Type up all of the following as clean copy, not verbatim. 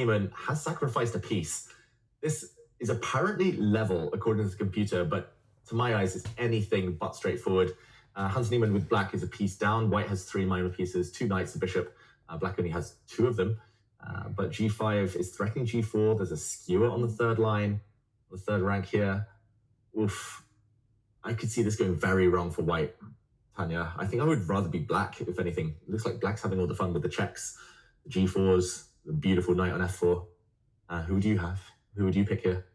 Niemann has sacrificed a piece. This is apparently level according to the computer, but to my eyes, it's anything but straightforward. Hans Niemann with black is a piece down. White has 3 minor pieces, 2 knights, a bishop. Black only has 2 of them. But g5 is threatening g4. There's a skewer on the 3rd line, the 3rd rank here. Oof. I could see this going very wrong for white, Tanya. I think I would rather be black, if anything. It looks like black's having all the fun with the checks, the g4s, the beautiful knight on f4. Who would you have? Who would you pick here?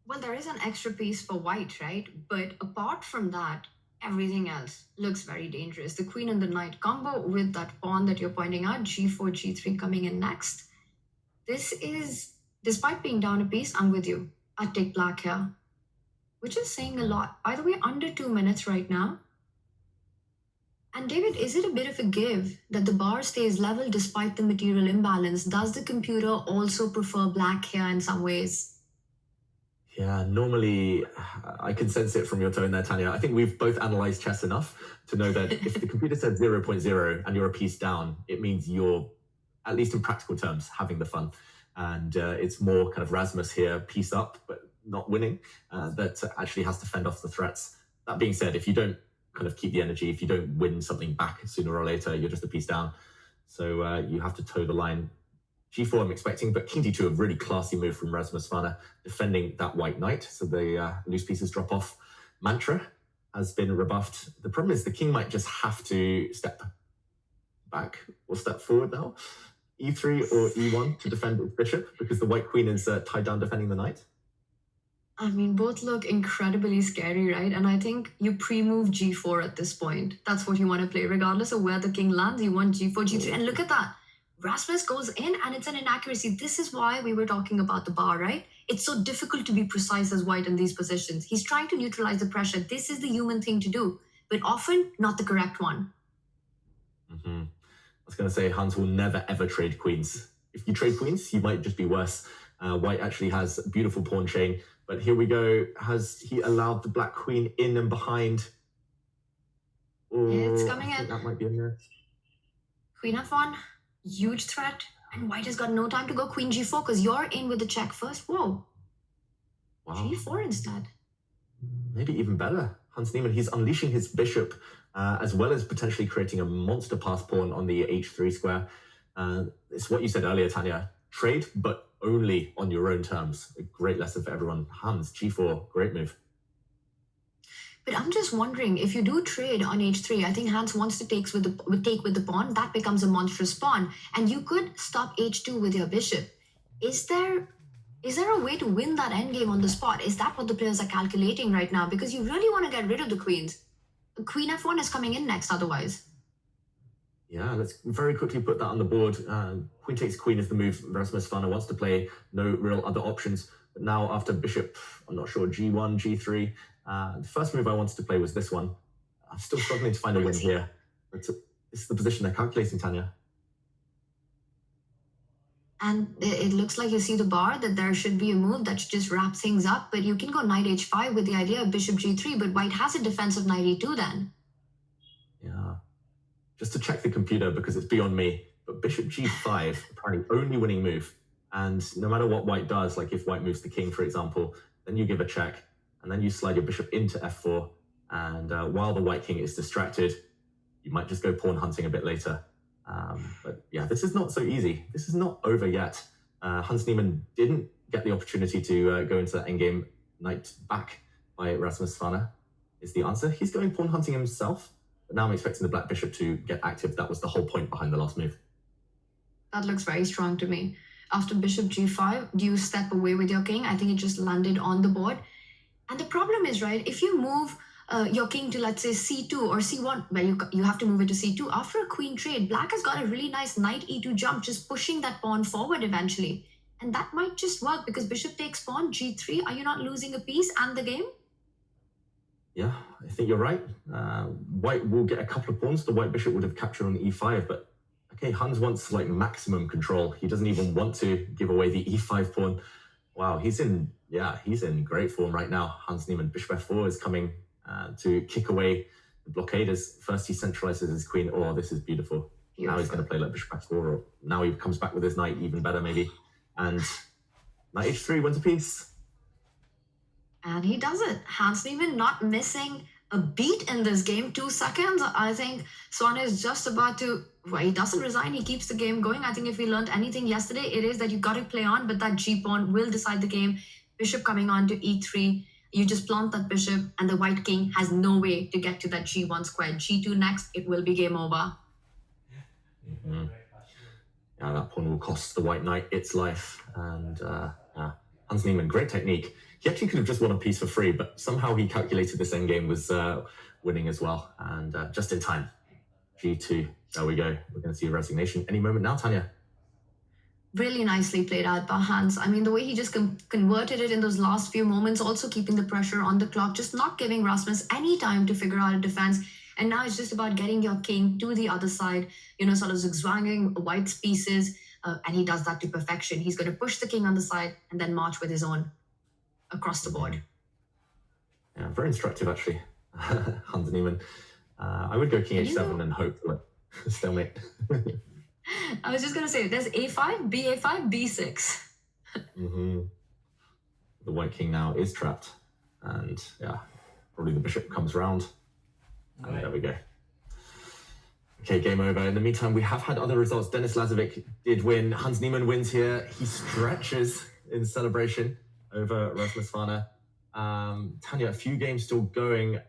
Well, there is an extra piece for white, right? But apart from that, everything else looks very dangerous. The queen and the knight combo with that pawn that you're pointing out, g4, g3 coming in next. This is, despite being down a piece, I'm with you. I'd take black here, which is saying a lot. By the way, under 2 minutes right now. And David, is it a bit of a give that the bar stays level despite the material imbalance? Does the computer also prefer black here in some ways? Yeah, normally I can sense it from your tone there, Tanya. I think we've both analyzed chess enough to know that if the computer said 0.0 and you're a piece down, it means you're, at least in practical terms, having the fun. And it's more kind of Rasmus here, piece up, but not winning, that actually has to fend off the threats. That being said, if you don't kind of keep the energy, if you don't win something back sooner or later, you're just a piece down. So you have to toe the line. g4 I'm expecting, but king d2, a really classy move from Rasmus Svane, defending that white knight, so the loose pieces drop off. Mantra has been rebuffed. The problem is the king might just have to step back or step forward now. e3 or e1 to defend its bishop, because the white queen is tied down defending the knight. I mean, both look incredibly scary, right? And I think you pre-move g4 at this point. That's what you want to play. Regardless of where the king lands, you want g4, g3. And look at that. Rasmus goes in and it's an inaccuracy. This is why we were talking about the bar, right? It's so difficult to be precise as white in these positions. He's trying to neutralize the pressure. This is the human thing to do, but often not the correct one. I was going to say, Hans will never, ever trade queens. If you trade queens, you might just be worse. White actually has a beautiful pawn chain. But here we go. Has he allowed the black queen in and behind? Oh, it's coming in. That might be in there. Queen f1, huge threat. And white has got no time to go queen g4 because you're in with the check first. Whoa. Wow. g4 instead. Maybe even better. Hans Niemann, he's unleashing his bishop as well as potentially creating a monster pass pawn on the h3 square. It's what you said earlier, Tanya. Trade, but only on your own terms. A great lesson for everyone. Hans, g4, great move. But I'm just wondering, if you do trade on h3, I think Hans wants to take with the pawn. That becomes a monstrous pawn. And you could stop h2 with your bishop. Is there a way to win that endgame on the spot? Is that what the players are calculating right now? Because you really want to get rid of the queens. Queen f1 is coming in next otherwise. Yeah, let's very quickly put that on the board. Queen takes queen is the move Rasmus Svane wants to play. No real other options. But now after bishop, I'm not sure, g1, g3. The first move I wanted to play was this one. I'm still struggling to find a win here. But this is the position they're calculating, Tanya. And it looks like you see the bar, that there should be a move that should just wrap things up. But you can go knight h5 with the idea of bishop g3, but white has a defensive knight e2 then. Yeah. Just to check the computer, because it's beyond me, but bishop g5, apparently only winning move. And no matter what white does, like if white moves the king, for example, then you give a check, and then you slide your bishop into f4. And while the white king is distracted, you might just go pawn hunting a bit later. But yeah, this is not so easy. This is not over yet. Hans Niemann didn't get the opportunity to go into that endgame. Knight back by Rasmus Svane is the answer. He's going pawn hunting himself. But now I'm expecting the black bishop to get active. That was the whole point behind the last move. That looks very strong to me. After bishop g5, do you step away with your king? I think it just landed on the board. And the problem is, right, if you move your king to, let's say, c2 or c1, well, you have to move it to c2. After a queen trade, black has got a really nice knight e2 jump, just pushing that pawn forward eventually. And that might just work because bishop takes pawn, g3. Are you not losing a piece and the game? Yeah, I think you're right. White will get a couple of pawns. The white bishop would have captured on e5, but okay, Hans wants like maximum control. He doesn't even want to give away the e5 pawn. Wow, he's in great form right now. Hans Niemann, bishop f4 is coming to kick away the blockade as first he centralizes his queen. Oh, this is beautiful. Now he's going to play like bishop f4, or now he comes back with his knight, even better maybe. And knight h3 wins a piece. And he does it. Hans Niemann not missing a beat in this game. 2 seconds. I think Svane is just about to... Well, he doesn't resign. He keeps the game going. I think if we learned anything yesterday, it is that you got to play on, but that g-pawn will decide the game. Bishop coming on to e3. You just plant that bishop, and the white king has no way to get to that g1 square. g2 next, it will be game over. Mm-hmm. Yeah, that pawn will cost the white knight its life. And Hans Niemann, great technique. He actually could have just won a piece for free, but somehow he calculated this endgame was winning as well. And just in time. G2, there we go. We're going to see a resignation any moment now, Tanya. Really nicely played out by Hans. I mean, the way he just converted it in those last few moments, also keeping the pressure on the clock, just not giving Rasmus any time to figure out a defense. And now it's just about getting your king to the other side, sort of zigzagging white's pieces. And he does that to perfection. He's going to push the king on the side and then march with his own across the board. Yeah, very instructive, actually. Hans Niemann. I would go king h7 and hope for a stalemate. I was just going to say, there's a5, ba5, b6. Mm-hmm. The white king now is trapped. And yeah, probably the bishop comes round. And there we go. Okay, game over. In the meantime, we have had other results. Denis Lazovic did win. Hans Niemann wins here. He stretches in celebration over Rasmus Svane. Tanya, a few games still going.